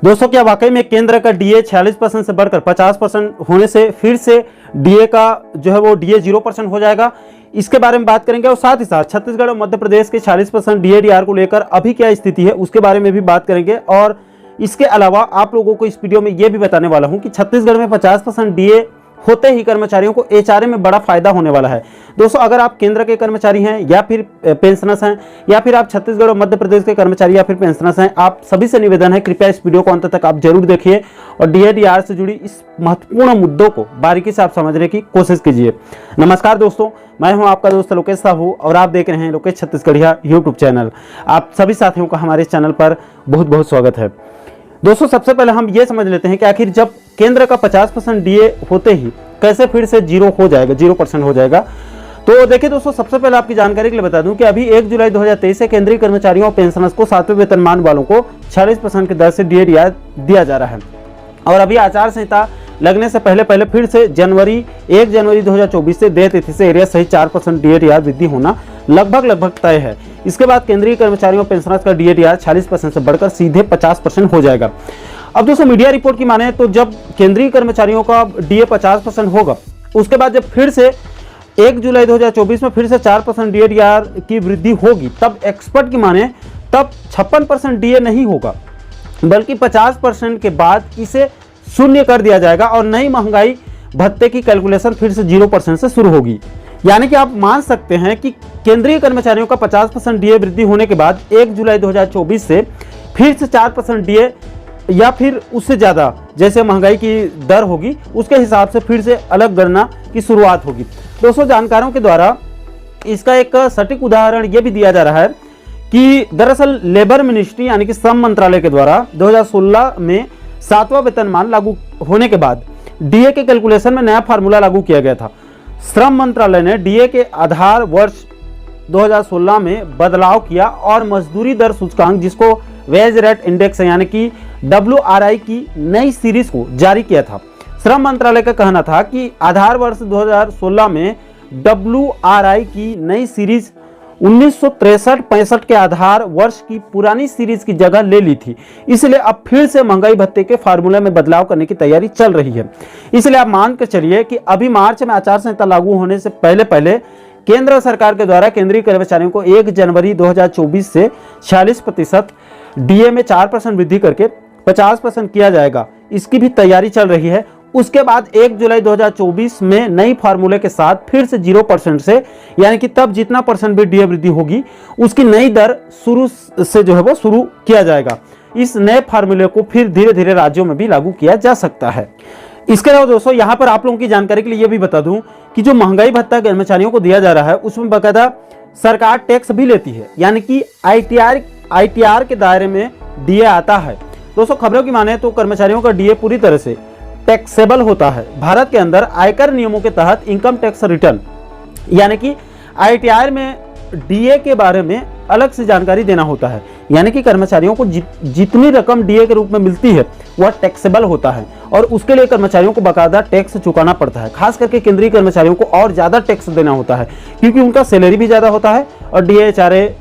दोस्तों, क्या वाकई में केंद्र का डीए 46% से बढ़कर 50% होने से फिर से डीए का जो है वो डीए 0% हो जाएगा? इसके बारे में बात करेंगे और साथ ही साथ छत्तीसगढ़ और मध्य प्रदेश के 40% डीए को लेकर अभी क्या स्थिति है उसके बारे में भी बात करेंगे। और इसके अलावा आप लोगों को इस वीडियो में यह भी बताने वाला हूं कि छत्तीसगढ़ में 50% डीए होते ही कर्मचारियों को एचआरए में बड़ा फायदा होने वाला है। दोस्तों, अगर आप केंद्र के कर्मचारी हैं या फिर पेंशनर्स हैं या फिर आप छत्तीसगढ़ और मध्य प्रदेश के कर्मचारी या फिर पेंशनर्स हैं, आप सभी से निवेदन है कृपया इस वीडियो को अंत तक आप जरूर देखिए और डीए से जुड़ी इस महत्वपूर्ण मुद्दों को बारीकी से आप समझने की कोशिश कीजिए। नमस्कार दोस्तों, मैं हूं आपका दोस्त लोकेश साहू और आप देख रहे हैं लोकेश छत्तीसगढ़िया यूट्यूब चैनल। आप सभी साथियों का हमारे चैनल पर बहुत बहुत स्वागत है। दोस्तों, सबसे पहले हम ये समझ लेते हैं कि आखिर जब केंद्र का 50% डीए होते ही कैसे फिर से 0% हो जाएगा। तो देखिए दोस्तों, सबसे पहले आपकी जानकारी के लिए बता दूं कि अभी 1 जुलाई 2023 से केंद्रीय कर्मचारियों और पेंशनर्स को 7वें वेतनमान वालों को 46% की दर से डीए दिया जा रहा है। और अभी आचार संहिता लगने से पहले फिर से 1 जनवरी 2024 से देय तिथि से एरिया सहित 4% डीए वृद्धि होना लगभग तय है। इसके बाद केंद्रीय कर्मचारियों और पेंशनर्स का डीए 46% से बढ़कर सीधे 50% हो जाएगा। अब दोस्तों, मीडिया रिपोर्ट की माने तो जब केंद्रीय कर्मचारियों का डीए 50% होगा, उसके बाद जब फिर से 1 जुलाई 2024 में फिर से 4% डीए की वृद्धि होगी, तब एक्सपर्ट की माने तब 56% डीए नहीं होगा बल्कि 50% के बाद इसे शून्य कर दिया जाएगा और नई महंगाई भत्ते की कैलकुलेशन फिर से 0% से शुरू होगी। यानी कि आप मान सकते हैं कि केंद्रीय कर्मचारियों का 50% डीए वृद्धि होने के बाद 1 जुलाई 2024 से फिर से 4% डीए या फिर उससे ज़्यादा जैसे महंगाई की दर होगी उसके हिसाब से फिर से अलग गणना की शुरुआत होगी। दोस्तों, जानकारों के द्वारा इसका एक सटीक उदाहरण ये भी दिया जा रहा है कि दरअसल लेबर मिनिस्ट्री यानी कि श्रम मंत्रालय के द्वारा 2016 में 7वां वेतनमान लागू होने के बाद डीए के कैलकुलेशन में नया फार्मूला लागू किया गया था। श्रम मंत्रालय ने डीए के आधार वर्ष 2016 में बदलाव किया और मजदूरी दर सूचकांक जिसको वेज रेट इंडेक्स यानी कि WRI की नई सीरीज को जारी किया था। श्रम मंत्रालय का कहना था कि आधार वर्ष 2016 में WRI की नई सीरीज 1963-65 के आधार वर्ष की पुरानी सीरीज की जगह ले ली थी, इसलिए अब फिर से महंगाई भत्ते के फार्मूले में बदलाव करने की तैयारी चल रही है। इसलिए आप मान कर चलिए कि अभी मार्च में आचार संहिता लागू होने से पहले केंद्र सरकार के द्वारा केंद्रीय कर्मचारियों को 1 जनवरी 2024 से 46% डीए में 4% वृद्धि करके 50% किया जाएगा। इसकी भी तैयारी चल रही है। उसके बाद 1 जुलाई 2024 में नई फार्मूले के साथ फिर से 0% से यानी कि तब जितना परसेंट भी डीए वृद्धि होगी उसकी नई दर शुरू से जो है वो शुरू किया जाएगा। इस नए फार्मूले को फिर धीरे धीरे राज्यों में भी लागू किया जा सकता है। इसके अलावा दोस्तों, यहाँ पर आप लोगों की जानकारी के लिए यह भी बता दूं कि जो महंगाई भत्ता कर्मचारियों को दिया जा रहा है उसमें बाकायदा सरकार टैक्स भी लेती है, यानी कि आईटीआर के दायरे में डीए आता है। दोस्तों, खबरों की माने तो कर्मचारियों का डीए पूरी तरह से टैक्सेबल होता है। भारत के अंदर आयकर नियमों के तहत इनकम टैक्स रिटर्न यानी कि आईटीआर में डीए के बारे में अलग से जानकारी देना होता है, यानी कि कर्मचारियों को जितनी रकम डीए के रूप में मिलती है वह टैक्सेबल होता है और उसके लिए कर्मचारियों को बाकायदा टैक्स चुकाना पड़ता है। खास करके केंद्रीय कर्मचारियों को और ज़्यादा टैक्स देना होता है क्योंकि उनका सैलरी भी ज़्यादा होता है और डीए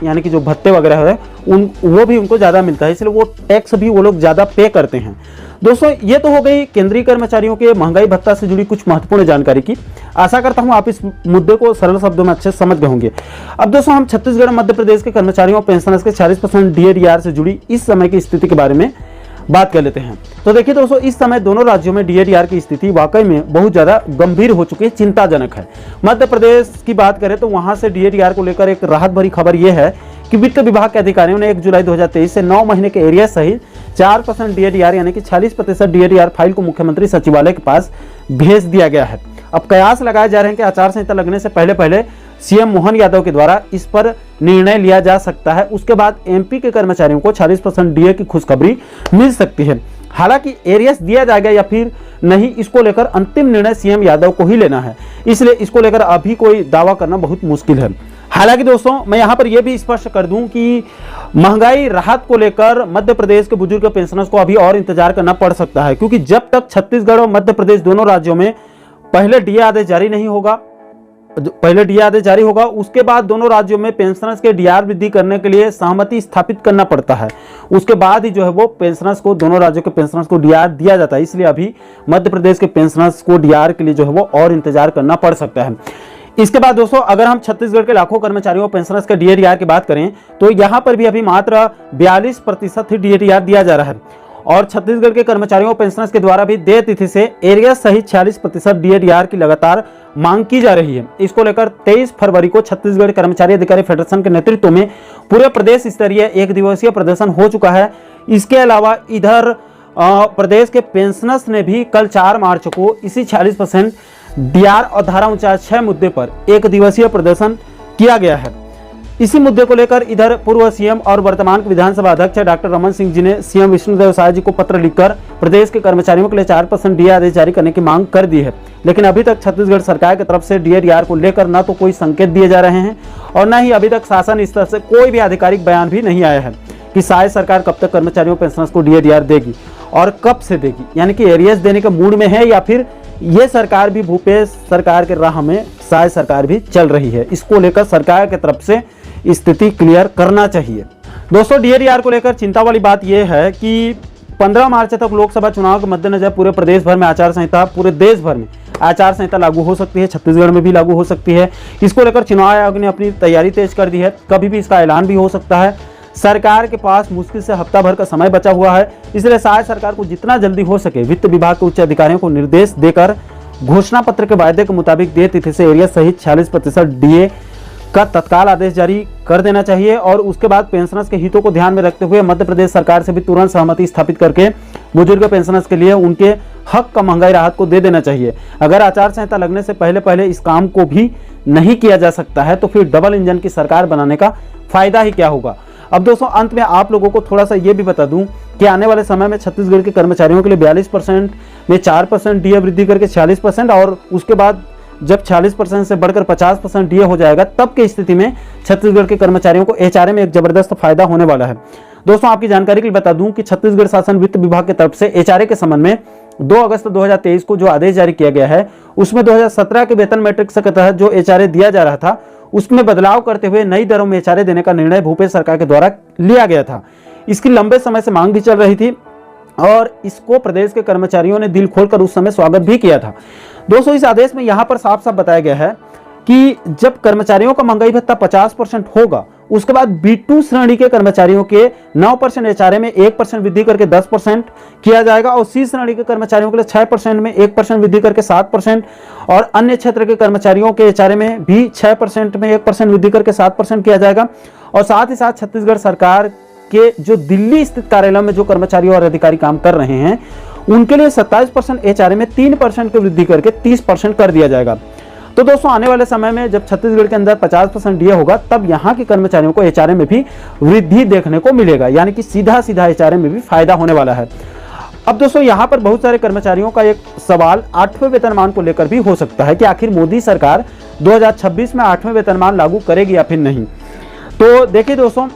यानी कि जो भत्ते वगैरह है वो भी उनको ज़्यादा मिलता है, इसलिए वो टैक्स भी वो लोग ज़्यादा पे करते हैं। दोस्तों, ये तो हो गई केंद्रीय कर्मचारियों के महंगाई भत्ता से जुड़ी कुछ महत्वपूर्ण जानकारी की। आशा करता हूं आप इस मुद्दे को सरल शब्दों में अच्छे से समझ गए होंगे। अब दोस्तों, हम छत्तीसगढ़ मध्य प्रदेश के कर्मचारियों और पेंशनर्स के 40% डीए से जुड़ी इस समय की स्थिति के बारे में बात कर लेते हैं। तो देखिए दोस्तों, इस समय दोनों राज्यों में डीए की स्थिति वाकई में बहुत ज्यादा गंभीर हो चुकी है, चिंताजनक है। मध्य प्रदेश की बात करें तो वहां से डीए को लेकर एक राहत भरी खबर यह है कि वित्त विभाग के अधिकारियों ने 1 जुलाई 2023 से 9 महीने के एरिया सहित 4% डीए यानी कि 46% डीए फाइल को मुख्यमंत्री सचिवालय के पास भेज दिया गया है। अब कयास लगाए जा रहे हैं कि आचार संहिता लगने से पहले सीएम मोहन यादव के द्वारा इस पर निर्णय लिया जा सकता है। उसके बाद एमपी के कर्मचारियों को 40% डीए की खुशखबरी मिल सकती है। हालांकि एरियस दिया जाएगा या फिर नहीं, इसको लेकर अंतिम निर्णय सीएम यादव को ही लेना है, इसलिए इसको लेकर अभी कोई दावा करना बहुत मुश्किल है। हालांकि दोस्तों, मैं यहां पर यह भी स्पष्ट कर दूं कि महंगाई राहत को लेकर मध्य प्रदेश के बुजुर्ग पेंशनर्स को अभी और इंतजार करना पड़ सकता है, क्योंकि जब तक छत्तीसगढ़ और मध्य प्रदेश दोनों राज्यों में पहले डीए आदेश जारी नहीं होगा पहले डीए आदेश जारी होगा, उसके बाद दोनों राज्यों में पेंशनर्स के डीआर वृद्धि करने के लिए सहमति स्थापित करना पड़ता है। उसके बाद ही जो है वो पेंशनर्स को, दोनों राज्यों के पेंशनर्स को डीआर दिया जाता है। इसलिए अभी मध्य प्रदेश के पेंशनर्स को डीआर के लिए जो है वो और इंतजार करना पड़ सकता है। इसके बाद दोस्तों अगर हम छत्तीसगढ़ के लाखों कर्मचारियों और पेंशनर्स के डीए डीआर की बात करें तो यहाँ पर भी अभी मात्र 42% ही डीए डीआर दिया जा रहा है और छत्तीसगढ़ के कर्मचारियों और पेंशनर्स के द्वारा भी देय तिथि से एरिया सहित 46% डीए डीआर की लगातार मांग की जा रही है। इसको लेकर 23 फरवरी को छत्तीसगढ़ कर्मचारी अधिकारी फेडरेशन के नेतृत्व में पूरे प्रदेश स्तरीय एक दिवसीय प्रदर्शन हो चुका है। इसके अलावा इधर प्रदेश के पेंशनर्स ने भी कल 4 मार्च को इसी 46% डीआर और धारा 49 मुद्दे पर एक दिवसीय प्रदर्शन किया गया है। इसी मुद्दे को लेकर इधर पूर्व सीएम और वर्तमान के विधानसभा अध्यक्ष डॉक्टर रमन सिंह जी ने सीएम विष्णुदेव साय जी को पत्र लिखकर प्रदेश के कर्मचारियों के लिए 4% डीए आदेश जारी करने की मांग कर दी है। लेकिन अभी तक छत्तीसगढ़ सरकार की तरफ से डीए डीआर को लेकर न तो कोई संकेत दिए जा रहे हैं और न ही अभी तक शासन स्तर से कोई भी आधिकारिक बयान भी नहीं आया है कि साय सरकार कब तक कर्मचारियों पेंशनर्स को डीए डीआर देगी और कब से देगी, यानी कि एरियर्स देने के मूड में है या फिर ये सरकार भी भूपेश सरकार के राह में साय सरकार भी चल रही है। इसको लेकर सरकार की तरफ से स्थिति क्लियर करना चाहिए। दोस्तों डीए डीआर को लेकर चिंता वाली बात यह है कि 15 मार्च तक लोकसभा चुनाव के मद्देनजर पूरे प्रदेश भर में आचार संहिता, पूरे देश भर में आचार संहिता लागू हो सकती है, छत्तीसगढ़ में भी लागू हो सकती है। इसको लेकर चुनाव आयोग ने अपनी तैयारी तेज कर दी है, कभी भी इसका ऐलान भी हो सकता है। सरकार के पास मुश्किल से हफ्ता भर का समय बचा हुआ है, इसलिए साय सरकार को जितना जल्दी हो सके वित्त विभाग के उच्च अधिकारियों को निर्देश देकर घोषणा पत्र के वायदे के मुताबिक देय तिथि से एरिया सहित 46% डीए का तत्काल आदेश जारी कर देना चाहिए और उसके बाद पेंशनर्स के हितों को ध्यान में रखते हुए मध्य प्रदेश सरकार से भी तुरंत सहमति स्थापित करके बुजुर्ग पेंशनर्स के लिए उनके हक का महंगाई राहत को दे देना चाहिए। अगर आचार संहिता लगने से पहले इस काम को भी नहीं किया जा सकता है तो फिर डबल इंजन की सरकार बनाने का फायदा ही क्या होगा। अब दोस्तों अंत में आप लोगों को थोड़ा सा ये भी बता दूं कि आने वाले समय में छत्तीसगढ़ के कर्मचारियों के लिए 42% में 4% डीए वृद्धि करके 46% और उसके बाद जब 40% से बढ़कर 50% डीए हो जाएगा तब की स्थिति में छत्तीसगढ़ के कर्मचारियों को एचआरए में एक जबरदस्त फायदा होने वाला है। दोस्तों आपकी जानकारी के लिए बता दूं कि छत्तीसगढ़ शासन वित्त विभाग की तरफ से एचआरए के संबंध में 2 अगस्त 2023 को जो आदेश जारी किया गया है उसमें 2017 के वेतन मैट्रिक्स के तहत जो एचआरए दिया जा रहा था उसमें बदलाव करते हुए नई दरों में एचआरए देने का निर्णय भूपेश सरकार के द्वारा लिया गया था। इसकी लंबे समय से मांग भी चल रही थी और इसको प्रदेश के कर्मचारियों ने दिल खोलकर उस समय स्वागत भी किया था। दोस्तों इस आदेश में यहाँ पर साफ साफ बताया गया है कि जब कर्मचारियों का महंगाई भत्ता 50% होगा उसके बाद B2 श्रेणी के कर्मचारियों के 9% एचआरए में 1% वृद्धि करके 10% किया जाएगा और C श्रेणी के कर्मचारियों के लिए 6% में 1% वृद्धि करके 7% और अन्य क्षेत्र के कर्मचारियों के एचआरए में भी 6% में 1% वृद्धि करके 7% किया जाएगा। और साथ ही साथ छत्तीसगढ़ सरकार के जो दिल्ली स्थित कार्यालयों में जो कर्मचारी और अधिकारी काम कर रहे हैं उनके लिए 27% एचआरए में 3% की वृद्धि करके 30% कर दिया जाएगा। तो दोस्तों आने वाले समय में जब छत्तीसगढ़ के अंदर 50% डीए होगा तब यहाँ के कर्मचारियों को एचआरए में भी वृद्धि देखने को मिलेगा, यानी कि सीधा सीधा एचआरए में भी फायदा होने वाला है। अब दोस्तों यहाँ पर बहुत सारे कर्मचारियों का एक सवाल 8वें वेतनमान को लेकर भी हो सकता है कि आखिर मोदी सरकार 2026 में 8वें वेतनमान लागू करेगी या फिर नहीं। तो देखिए दोस्तों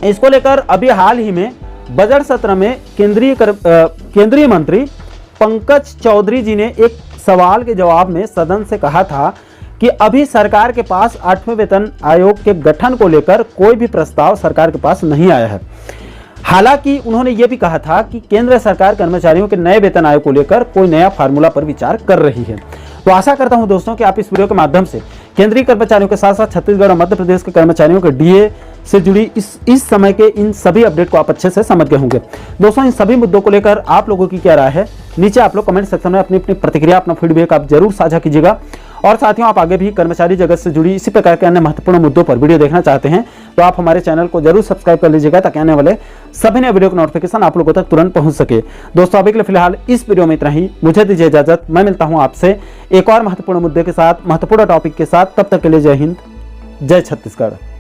इसको लेकर अभी हाल ही में बजट सत्र में केंद्रीय मंत्री पंकज चौधरी जी ने एक सवाल के जवाब में सदन से कहा था कि अभी सरकार के पास 8वें वेतन आयोग के गठन को लेकर कोई भी प्रस्ताव सरकार के पास नहीं आया है। हालांकि उन्होंने ये भी कहा था कि केंद्र सरकार कर्मचारियों के नए वेतन आयोग को लेकर कोई नया फार्मूला पर विचार कर रही है। तो आशा करता हूं दोस्तों कि आप इस वीडियो के माध्यम से केंद्रीय कर्मचारियों के साथ साथ छत्तीसगढ़ और मध्य प्रदेश के कर्मचारियों के डीए से जुड़ी इस समय के इन सभी अपडेट को आप अच्छे से समझ गए होंगे। दोस्तों इन सभी मुद्दों को लेकर आप लोगों की क्या राय है नीचे आप लोग कमेंट सेक्शन में अपनी अपनी प्रतिक्रिया, अपना फीडबैक आप जरूर साझा कीजिएगा। और साथियों आप आगे भी कर्मचारी जगत से जुड़ी इसी प्रकार के अन्य महत्वपूर्ण मुद्दों पर वीडियो देखना चाहते हैं तो आप हमारे चैनल को जरूर सब्सक्राइब कर लीजिएगा ताकि आने वाले सभी नए वीडियो का नोटिफिकेशन आप लोगों तक तुरंत पहुंच सके। दोस्तों अभी के लिए फिलहाल इस वीडियो में इतना ही, मुझे दीजिए इजाजत। मैं मिलता हूं आपसे एक और महत्वपूर्ण मुद्दे के साथ, महत्वपूर्ण टॉपिक के साथ। तब तक के लिए जय हिंद, जय छत्तीसगढ़।